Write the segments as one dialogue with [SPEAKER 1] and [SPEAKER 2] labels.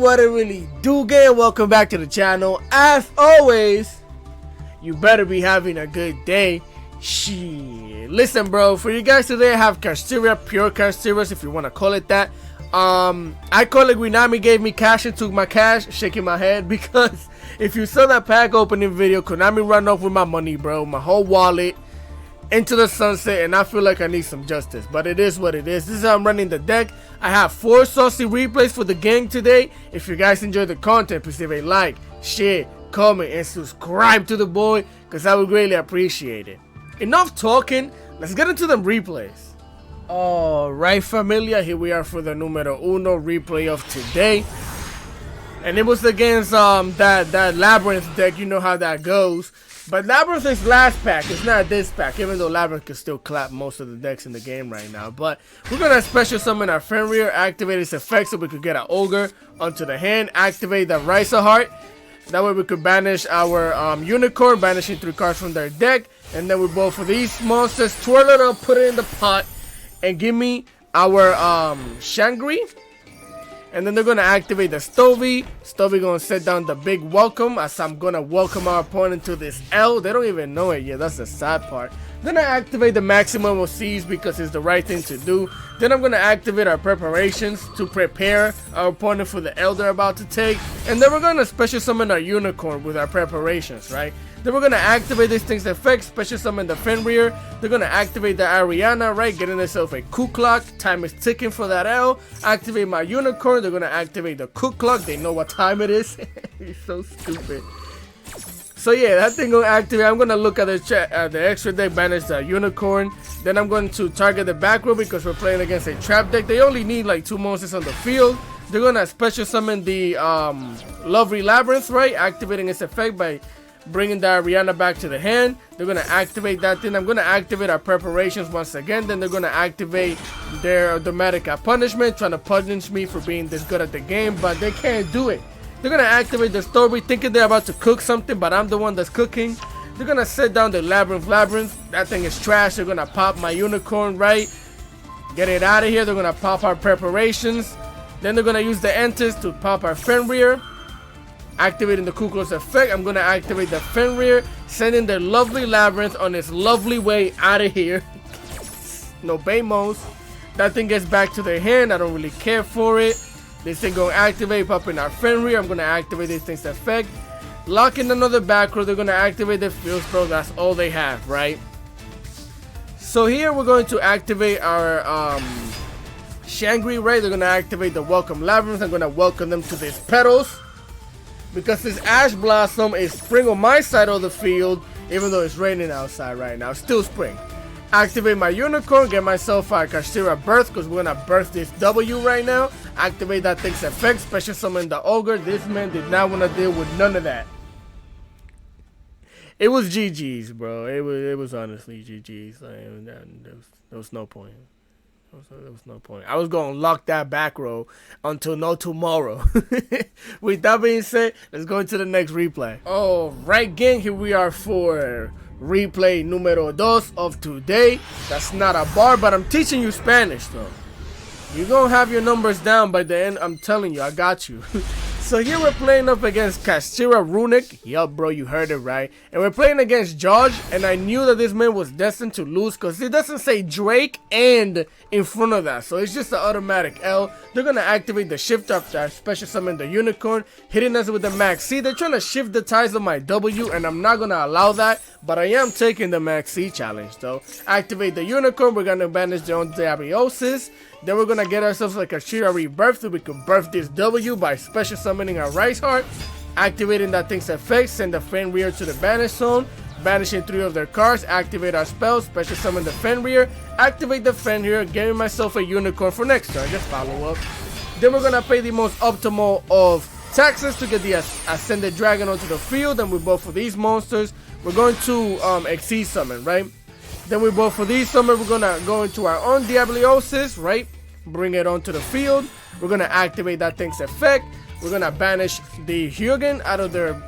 [SPEAKER 1] what it really do, gang. Welcome back to the channel. As always, you better be having a good day. Shit. Listen, bro, for you guys today, I have Kashtira, pure Kashtiras, if you want to call it that. I call it Runic gave me cash and took my cash, shaking my head, because if you saw that pack opening video, Konami run off with my money, bro, my whole wallet into the sunset, and I feel like I need some justice, but it is what it is. This is how I'm running the deck. I have 4 saucy replays for the gang today. If you guys enjoy the content, please leave a like, share, comment, and subscribe to the boy, because I would greatly appreciate it. Enough talking, let's get into them replays. Alright, familia, here we are for the numero uno replay of today, and it was against that Labyrinth deck. You know how that goes. But Labyrinth is last pack, it's not this pack, even though Labyrinth can still clap most of the decks in the game right now. But we're going to special summon our Fenrir, activate its effect so we could get an Ogre onto the hand, activate the Risa Heart. That way we could banish our Unicorn, banishing 3 cards from their deck. And then we go for these monsters, twirl it up, put it in the pot, and give me our Shangri. And then they're going to activate the Stovey. Stovey going to set down the big welcome, as I'm going to welcome our opponent to this L. They don't even know it yet. That's the sad part. Then I activate the maximum of C's because it's the right thing to do. Then I'm going to activate our preparations to prepare our opponent for the L they're about to take. And then we're going to special summon our Unicorn with our preparations, right? Then we're going to activate this thing's effect, special summon the Fenrir. They're going to activate the Ariana, right? Getting themselves a Cook Clock. Time is ticking for that L. Activate my Unicorn. They're going to activate the Cook Clock. They know what time it is. It's so stupid. So yeah, that thing going to activate. I'm going to look at the extra deck, banish the Unicorn. Then I'm going to target the back row because we're playing against a trap deck. They only need like 2 monsters on the field. They're going to special summon the lovely Labyrinth, right? Activating its effect by bringing the Ariana back to the hand. They're going to activate that thing. I'm going to activate our preparations once again. Then they're going to activate their automatic punishment, trying to punish me for being this good at the game, but they can't do it. They're going to activate the story, thinking they're about to cook something, but I'm the one that's cooking. They're going to set down the Labyrinth. That thing is trash. They're going to pop my Unicorn, right? Get it out of here. They're going to pop our preparations. Then they're going to use the Enters to pop our Fenrir. Activating the Kuklos effect, I'm going to activate the Fenrir, sending the lovely Labyrinth on its lovely way out of here. No Bamos. That thing gets back to their hand. I don't really care for it. This thing going to activate, popping our Fenrir. I'm going to activate this thing's effect. Lock in another back row. They're going to activate the Field Spell. That's all they have, right? So here we're going to activate our Shangri, right? They're going to activate the Welcome Labyrinth. I'm going to welcome them to these Petals, because this Ash Blossom is spring on my side of the field, even though it's raining outside right now. Still spring. Activate my Unicorn, get myself a Kashtira Birth, because we're going to birth this W right now. Activate that thing's effect, special summon the Ogre. This man did not want to deal with none of that. It was GG's, bro. It was honestly GG's. There was no point. There was no point. I was going to lock that back row until no tomorrow. With that being said, let's go into the next replay. Alright, gang, here we are for replay numero 2 of today. That's not a bar, but I'm teaching you Spanish, though. You're going to have your numbers down by the end. I'm telling you, I got you. So here we're playing up against Kashtira Runic. Yup, bro, you heard it right. And we're playing against George, and I knew that this man was destined to lose because it doesn't say Drake and in front of that. So it's just an automatic L. They're going to activate the shift after I special summon the Unicorn, hitting us with the Max C. They're trying to shift the ties of my W, and I'm not going to allow that. But I am taking the Max C challenge, though. Activate the Unicorn. We're going to banish their own Diabliosis. Then we're going to get ourselves like a Kashtira Rebirth, so we can birth this W by special summoning our Rice Heart. Activating that thing's effect, send the Fenrir to the banish zone. Banishing 3 of their cards, activate our spells, special summon the Fenrir. Activate the Fenrir, giving myself a Unicorn for next turn, just follow up. Then we're going to pay the most optimal of taxes to get the Ascended Dragon onto the field. And we both for these monsters, we're going to Exceed Summon, right? Then we both for these summon, we're going to go into our own Diabliosis, right? Bring it onto the field. We're going to activate that thing's effect. We're going to banish the Hugin out of their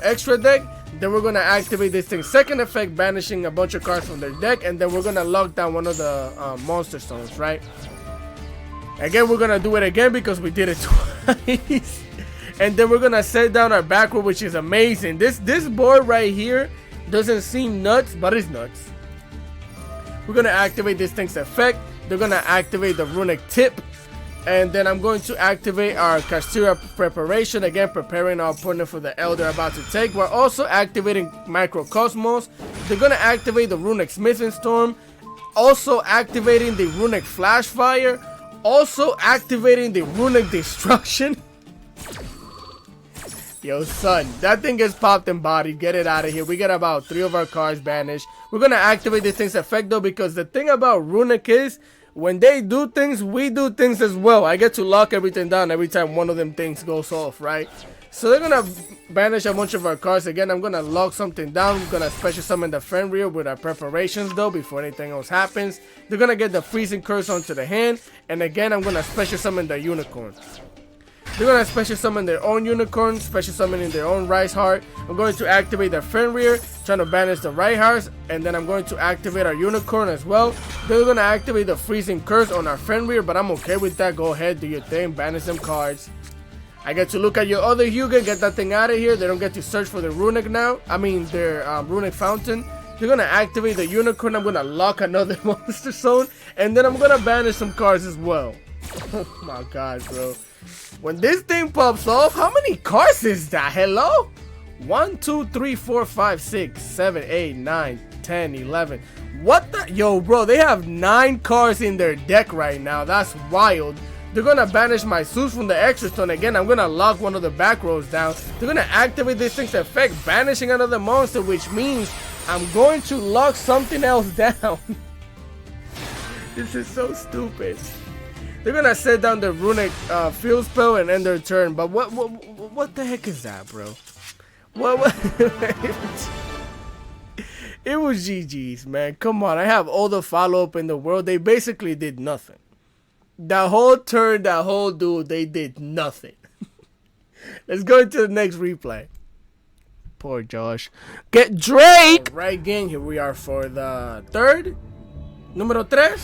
[SPEAKER 1] extra deck. Then we're going to activate this thing's second effect, banishing a bunch of cards from their deck. And then we're going to lock down one of the Monster Stones, right? Again, we're going to do it again because we did it twice. And then we're gonna set down our back row, which is amazing. This board right here doesn't seem nuts, but it's nuts. We're gonna activate this thing's effect. They're gonna activate the Runic tip. And then I'm going to activate our Kashtira preparation. Again, preparing our opponent for the L they're about to take. We're also activating Microcosmos. They're gonna activate the Runic Smithing Storm. Also activating the Runic Flash Fire. Also activating the Runic Destruction. Yo, son, that thing gets popped and bodied. Get it out of here. We got about 3 of our cards banished. We're gonna activate this thing's effect though, because the thing about Runic is when they do things, we do things as well. I get to lock everything down every time one of them things goes off, right? So they're gonna banish a bunch of our cards. Again, I'm gonna lock something down. I'm gonna special summon the Fenrir with our preparations though before anything else happens. They're gonna get the freezing curse onto the hand, and again I'm gonna special summon the unicorn. They're gonna special summon their own unicorn, special summoning their own Rice Heart. I'm going to activate the Fenrir, trying to banish the Rice Hearts, and then I'm going to activate our unicorn as well. They're gonna activate the freezing curse on our Fenrir, but I'm okay with that. Go ahead, do your thing, banish them cards. I get to look at your other Hyuga, get that thing out of here. They don't get to search for the Runic now. I mean their Runic Fountain. They're gonna activate the unicorn. I'm gonna lock another monster zone, and then I'm gonna banish some cards as well. Oh my god, bro. When this thing pops off, how many cards is that? Hello? 1, 2, 3, 4, 5, 6, 7, 8, 9, 10, 11. What the? Yo, bro, they have 9 cards in their deck right now. That's wild. They're gonna banish my Zeus from the extra stone. Again, I'm gonna lock one of the back rows down. They're gonna activate this thing's effect, banishing another monster, which means I'm going to lock something else down. This is so stupid. They're gonna set down the Runic field spell and end their turn. But what the heck is that, bro? What? It was GG's, man. Come on, I have all the follow-up in the world. They basically did nothing. That whole turn, that whole duel, they did nothing. Let's go into the next replay. Poor Josh. Get Drake! Right, gang, here we are for the third. Número 3?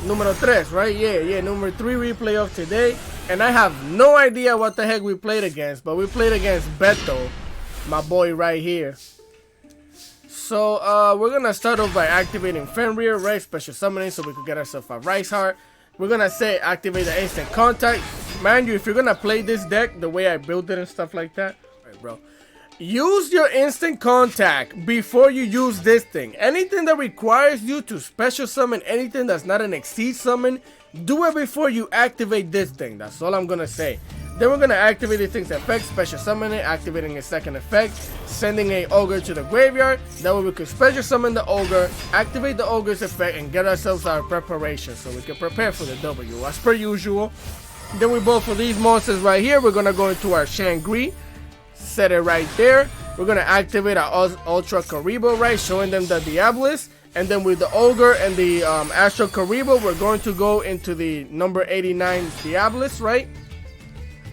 [SPEAKER 1] Número 3, right? Yeah, number 3 replay of today. And I have no idea what the heck we played against, but we played against Beto, my boy right here. So, we're gonna start off by activating Fenrir, right? Special summoning so we could get ourselves a Rice Heart. We're gonna say activate the instant contact. Mind you, if you're gonna play this deck the way I built it and stuff like that, right, bro, use your instant contact before you use this thing. Anything that requires you to special summon anything that's not an exceed summon, do it before you activate this thing. That's all I'm gonna say. Then we're gonna activate this thing's effect, special summon it, activating its second effect, sending a ogre to the graveyard. That way we can special summon the ogre, activate the ogre's effect, and get ourselves our preparation so we can prepare for the W as per usual. Then we both for these monsters right here, we're gonna go into our Shangri, set it right there. We're gonna activate our Ultra Karibo, right, showing them the Diabolist. And then with the ogre and the Astral Karibo, we're going to go into the number 89 Diabolist, right?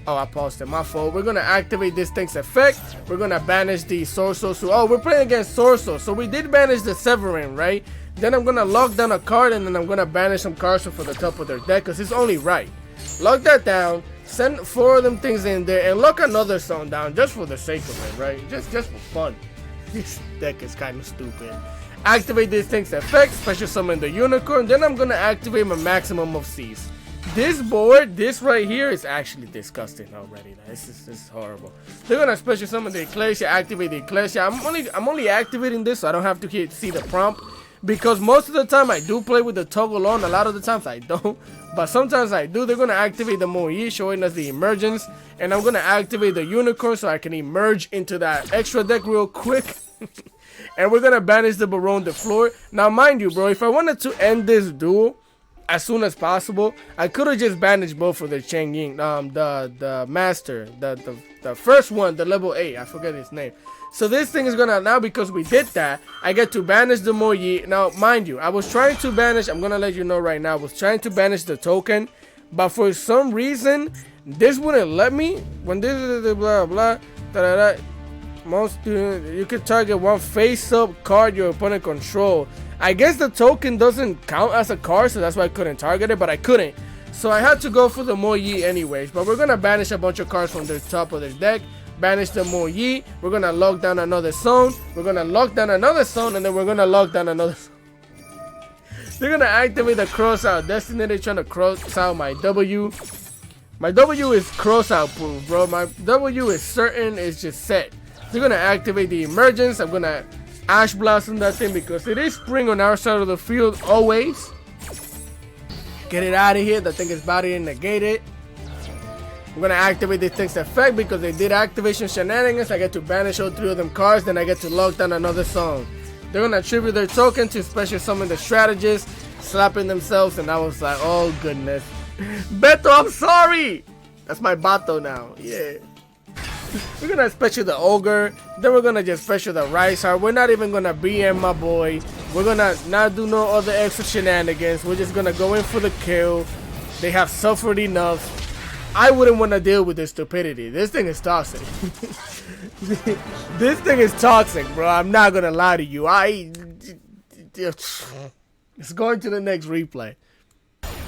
[SPEAKER 1] Oh, I paused it, my fault. We're gonna activate this thing's effect. We're gonna banish the Sorso. Oh, we're playing against Sorso, so we did banish the Severin, right? Then I'm gonna lock down a card, and then I'm gonna banish some cards for the top of their deck, because it's only right. Lock that down, send 4 of them things in there, and lock another song down, just for the sake of it, right? Just for fun. This deck is kind of stupid. Activate this thing's effect, special summon the unicorn, then I'm gonna activate my maximum of C's. This board, this right here, is actually disgusting already. This is horrible. They're gonna special summon the Ecclesia, activate the Ecclesia. I'm only activating this so I don't have to see the prompt, because most of the time I do play with the toggle on. A lot of the times I don't, but sometimes I do. They're gonna activate the Moi, showing us the emergence, and I'm gonna activate the unicorn so I can emerge into that extra deck real quick. And we're gonna banish the Baron de Fleur. Now mind you, bro, if I wanted to end this duel as soon as possible, I could have just banished both of the Cheng Ying, the master, the first one, the level 8, I forget his name. So this thing is gonna, now because we did that, I get to banish the Moi. Now mind you, I was trying to banish, I'm gonna let you know right now, I was trying to banish the token, but for some reason this wouldn't let me. When this is blah blah da da da, most you can target one face-up card your opponent control. I guess the token doesn't count as a card, so that's why I couldn't target it, but I couldn't. So I had to go for the Mo Yi anyways, but we're gonna banish a bunch of cards from the top of the deck. Banish the Mo Yi. We're gonna lock down another zone. We're gonna lock down another zone, and then we're gonna lock down another zone. They're gonna activate the cross out destiny. They're trying to cross out my W. My W is cross out proof, bro. My W is certain, it's just set. They're gonna activate the emergence. I'm gonna Ash Blossom that thing because it is spring on our side of the field always. Get it out of here. That thing is body and negate it. I'm gonna activate this thing's effect because they did activation shenanigans. I get to banish all 3 of them cards, then I get to lock down another song. They're gonna attribute their token to special summon the strategist, slapping themselves, and I was like, oh goodness. Beto, I'm sorry! That's my Bato now, yeah. We're gonna special the Ogre, then we're gonna just special the Rice Heart. We're not even gonna BM my boy. We're gonna not do no other extra shenanigans. We're just gonna go in for the kill. They have suffered enough. I wouldn't want to deal with this stupidity. This thing is toxic. This thing is toxic, bro. I'm not gonna lie to you. It's going to the next replay.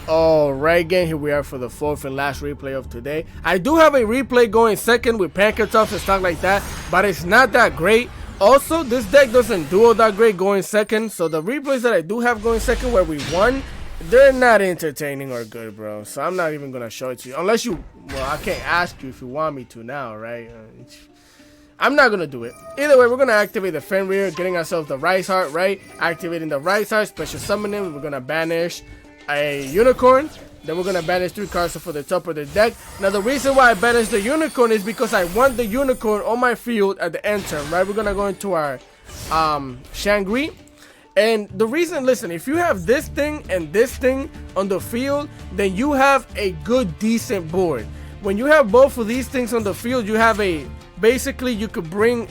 [SPEAKER 1] Alright, gang, here we are for the 4th and last replay of today. I do have a replay going second with Pancatops and stuff like that, but it's not that great. Also, this deck doesn't duel that great going second, so the replays that I do have going second where we won, they're not entertaining or good, bro. So I'm not even gonna show it to you unless you, well, I can't ask you if you want me to now, right? I'm not gonna do it. Either way, we're gonna activate the Fenrir, getting ourselves the Rice Heart, right? Activating the Rice Heart, special summoning. We're gonna banish a Unicorn. Then we're gonna banish 3 cards for the top of the deck. Now the reason why I banished the Unicorn is because I want the Unicorn on my field at the end turn, right? We're gonna go into our Shangri. And the reason, listen, if you have this thing and this thing on the field, then you have a good, decent board. When you have both of these things on the field, you have a, basically you could bring,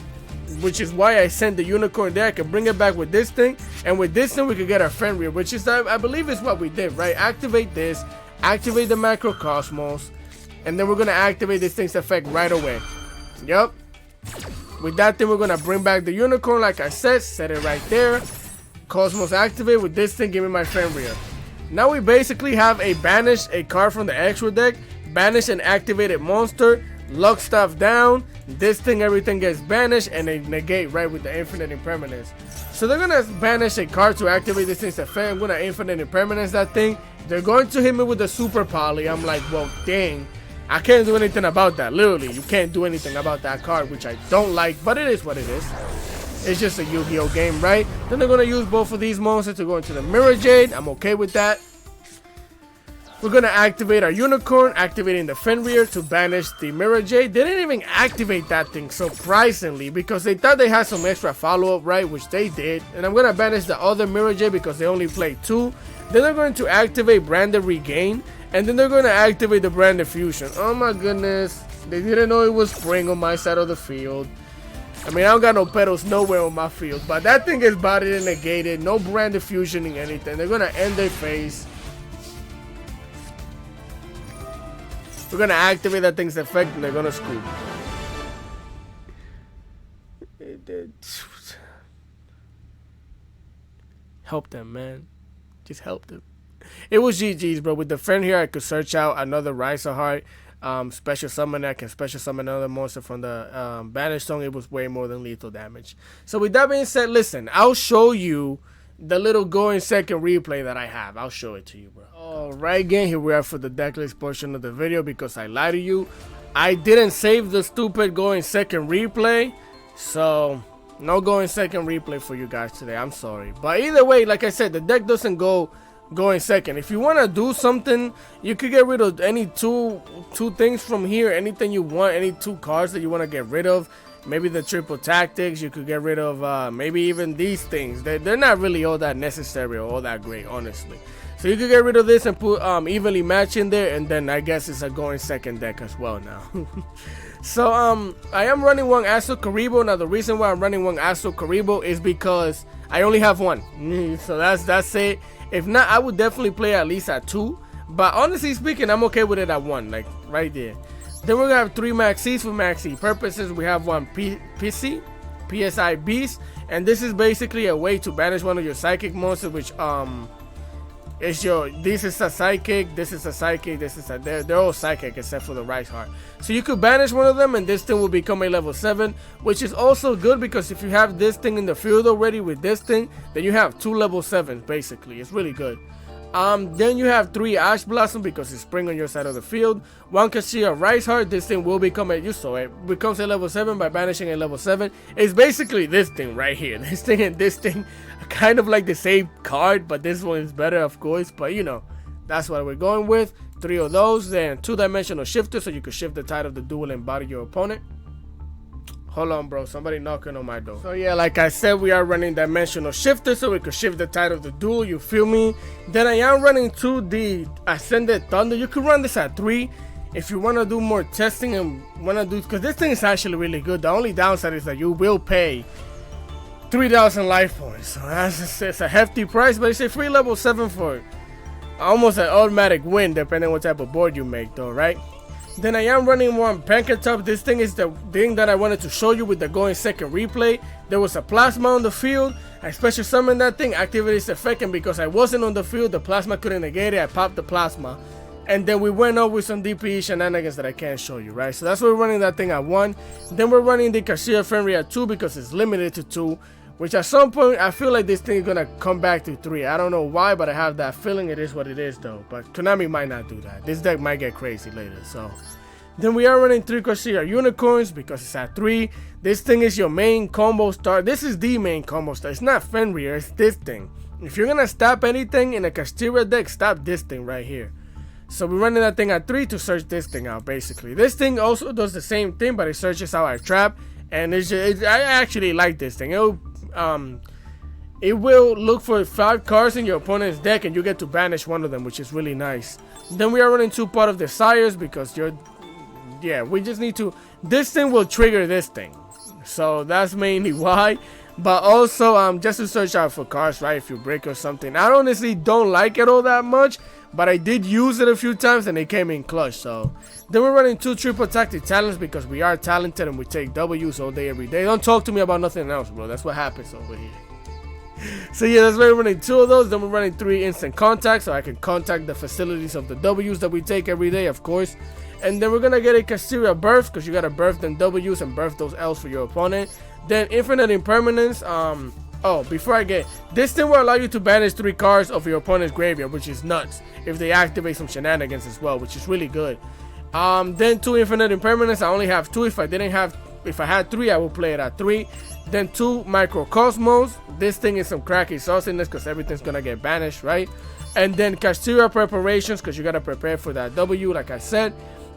[SPEAKER 1] which is why I sent the Unicorn there. I can bring it back with this thing, and with this thing we could get our Fenrir, which is, I believe is what we did, right? Activate this, activate the Macrocosmos, and then we're gonna activate this thing's effect right away. Yup. With that thing, we're gonna bring back the Unicorn, like I said, set it right there. Cosmos activate. With this thing, give me my Fenrir. Now we basically have a banish a card from the extra deck, banish an activated monster, lock stuff down. This thing, everything gets banished, and they negate right with the infinite impermanence. So they're gonna banish a card to activate this thing's effect. I'm gonna infinite impermanence that thing. They're going to hit me with the super poly. I'm like, well, dang, I can't do anything about that. Literally, you can't do anything about that card, which I don't like, but it is what it is. It's just a Yu-Gi-Oh game, right? Then they're gonna use both of these monsters to go into the Mirror Jade. I'm okay with that. We're gonna activate our Unicorn, activating the Fenrir to banish the Mirror Jade. They didn't even activate that thing, surprisingly, because they thought they had some extra follow-up, right? Which they did. And I'm gonna banish the other Mirror Jade because they only played 2. Then they're going to activate Branded Regain, and then they're gonna activate the Branded Fusion. Oh my goodness, they didn't know it was spring on my side of the field. I mean, I don't got no petals nowhere on my field, but that thing is bodied and negated. No Branded Fusioning anything. They're gonna end their phase. We're gonna activate that thing's effect, and they're gonna scoop. Help them, man. Just help them. It was GG's, bro. With the friend here, I could search out another Rise of Heart. Special summon. I can special summon another monster from the Banished Song. It was way more than lethal damage. So with that being said, listen, I'll show you the little going second replay that I have. I'll show it to you, bro. Alright, again, here we are for the decklist portion of the video because I lied to you. I didn't save the stupid going second replay, so no going second replay for you guys today. I'm sorry. But either way, like I said, the deck doesn't going second. If you want to do something, you could get rid of any two things from here. Anything you want, any 2 cards that you want to get rid of. Maybe the triple tactics. You could get rid of maybe even these things. They're not really all that necessary or all that great, honestly. So you could get rid of this and put evenly match in there, and then I guess it's a going second deck as well now. So I am running one Astro Karibo. Now the reason why I'm running one Astro Karibo is because I only have one. So that's it. If not, I would definitely play at least at 2. But honestly speaking, I'm okay with it at 1, like right there. Then we're gonna have 3 Maxis for Maxi purposes. We have one PSI Beast, and this is basically a way to banish one of your psychic monsters, which This is a psychic, this is a psychic, this is a, they're all psychic except for the Rise Heart. So you could banish one of them and this thing will become a level 7, which is also good because if you have this thing in the field already with this thing, then you have 2 level 7s basically. It's really good. Then you have 3 Ash Blossom because it's spring on your side of the field. 1 Kashtira Rise Heart. This thing will become you saw it becomes a level 7 by banishing a level 7. It's basically this thing right here. This thing and this thing are kind of like the same card, but this one is better, of course. But you know, that's what we're going with. 3 of those. Then 2-dimensional shifter, so you can shift the tide of the duel and body your opponent. Hold on, bro. Somebody knocking on my door. So yeah, like I said, we are running dimensional shifter so we could shift the tide of the duel. You feel me? Then I am running 2 the Ascended Thunder. You could run this at 3 if you want to do more testing and want to do, because this thing is actually really good. The only downside is that you will pay 3,000 life points. So it's a hefty price, but it's a free level 7 for almost an automatic win depending on what type of board you make, though, right? Then I am running 1 Pancatop. This thing is the thing that I wanted to show you with the going second replay. There was a plasma on the field. I special summoned that thing, activated its effect, and because I wasn't on the field, the plasma couldn't negate it. I popped the plasma. And then we went up with some DPE shenanigans that I can't show you, right? So that's why we're running that thing at 1. Then we're running the Kashtira Fenrir at 2 because it's limited to 2. Which at some point, I feel like this thing is going to come back to 3. I don't know why, but I have that feeling. It is what it is, though. But Konami might not do that. This deck might get crazy later, so. Then we are running 3 Kashtira Unicorns because it's at 3. This thing is your main combo star. This is the main combo star. It's not Fenrir, it's this thing. If you're going to stop anything in a Kashtira deck, stop this thing right here. So we're running that thing at 3 to search this thing out, basically. This thing also does the same thing, but it searches out our trap. And I actually like this thing. It will look for 5 cards in your opponent's deck and you get to banish one of them, which is really nice. Then we are running 2 Pot of Desires because we just need to, this thing will trigger this thing. So that's mainly why. But also just to search out for cards, right, if you break or something. I honestly don't like it all that much, but I did use it a few times and it came in clutch. So then we're running 2 Triple Tactic Talents because we are talented and we take W's all day every day. Don't talk to me about nothing else, bro. That's what happens over here. So yeah, that's why we're running 2 of those. Then we're running 3 Instant Contact so I can contact the facilities of the W's that we take every day, of course. And then we're gonna get a Kashtira Birth because you gotta birth them W's and birth those L's for your opponent. Then Infinite Impermanence. Before I get this thing will allow you to banish 3 cards of your opponent's graveyard, which is nuts if they activate some shenanigans as well, which is really good. Then 2 Infinite Impermanence. I only have 2. If I had 3, I would play it at 3. Then 2 Microcosmos. This thing is some cracky sauciness because everything's gonna get banished, right? And then Kashtira Preparations because you gotta prepare for that W, like I said.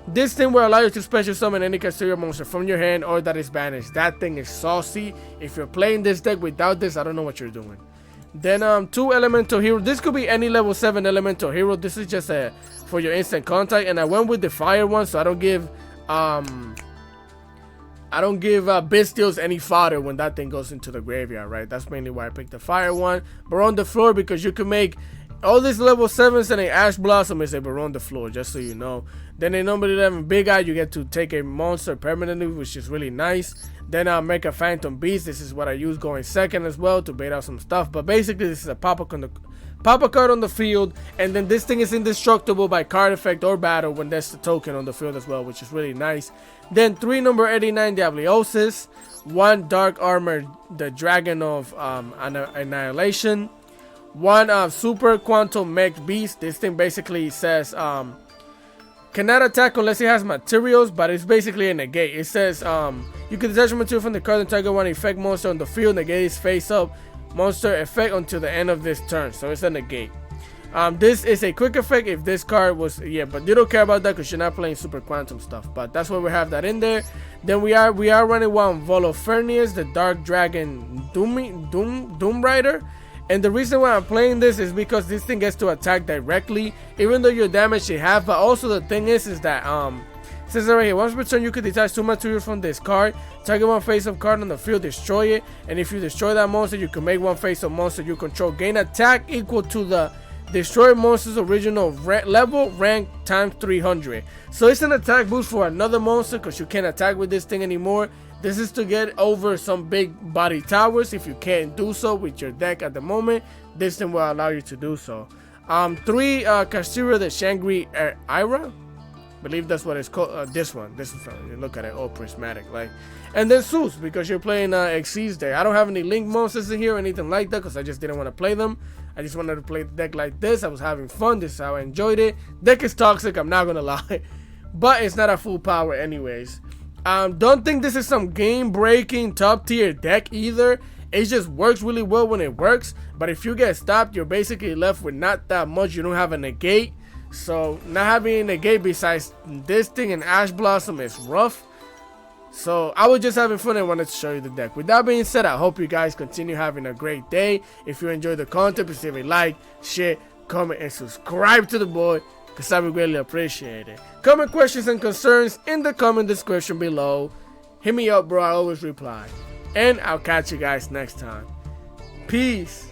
[SPEAKER 1] This thing will allow you to special summon any Kashtira monster from your hand or that is banished. That thing is saucy. If you're playing this deck without this, I don't know what you're doing. Then 2 Elemental Hero. This could be any level 7 Elemental Hero. This is just for your instant contact, and I went with the fire one, so I don't give Bestials any fodder when that thing goes into the graveyard, right? That's mainly why I picked the fire one. Baron the Floor because you can make all these level 7s and an Ash Blossom is a Baron the Floor, just so you know. Then a number 11 Big Eye, you get to take a monster permanently, which is really nice. Then I'll make a Phantom Beast. This is what I use going second as well to bait out some stuff. But basically, this is a pop a card on the field, and then this thing is indestructible by card effect or battle when there's the token on the field as well, which is really nice. Then 3 number 89 Diabliosis, 1 Dark Armor, the Dragon of Annihilation, 1 Super Quantum Mech Beast. This thing basically says cannot attack unless it has materials, but it's basically a negate. It says you can detach material from the card and target 1 effect monster on the field, negate its face up monster effect until the end of this turn, so it's a negate. This is a quick effect if this card was, but you don't care about that because you're not playing super quantum stuff, but that's why we have that in there. Then we are running 1 Volofernius, the Dark Dragon Doom Rider. And the reason why I'm playing this is because this thing gets to attack directly, even though you're damaged in half. But also the thing is that it says right here, once per turn you can detach 2 materials from this card, target 1 face-up card on the field, destroy it, and if you destroy that monster, you can make 1 face-up monster you control gain attack equal to the destroyed monster's original level rank times 300. So it's an attack boost for another monster because you can't attack with this thing anymore. This is to get over some big body towers. If you can't do so with your deck at the moment, this thing will allow you to do so. 3 Kashtira the Shangri Ira. Believe that's what it's called. This one. You look at it, all prismatic, like. And then Zeus, because you're playing Xyz Day. I don't have any link monsters in here or anything like that, because I just didn't want to play them. I just wanted to play the deck like this. I was having fun. This is how I enjoyed it. Deck is toxic, I'm not gonna lie, but it's not a full power anyways. Don't think this is some game-breaking top-tier deck either. It just works really well when it works, but if you get stopped, you're basically left with not that much. You don't have a negate, so not having a negate besides this thing and Ash Blossom is rough. So I was just having fun and wanted to show you the deck. With that being said, I hope you guys continue having a great day. If you enjoy the content, please leave a like, share, comment, and subscribe to the boy, because I would greatly appreciate it. Comment questions and concerns in the comment description below. Hit me up, bro. I always reply. And I'll catch you guys next time. Peace.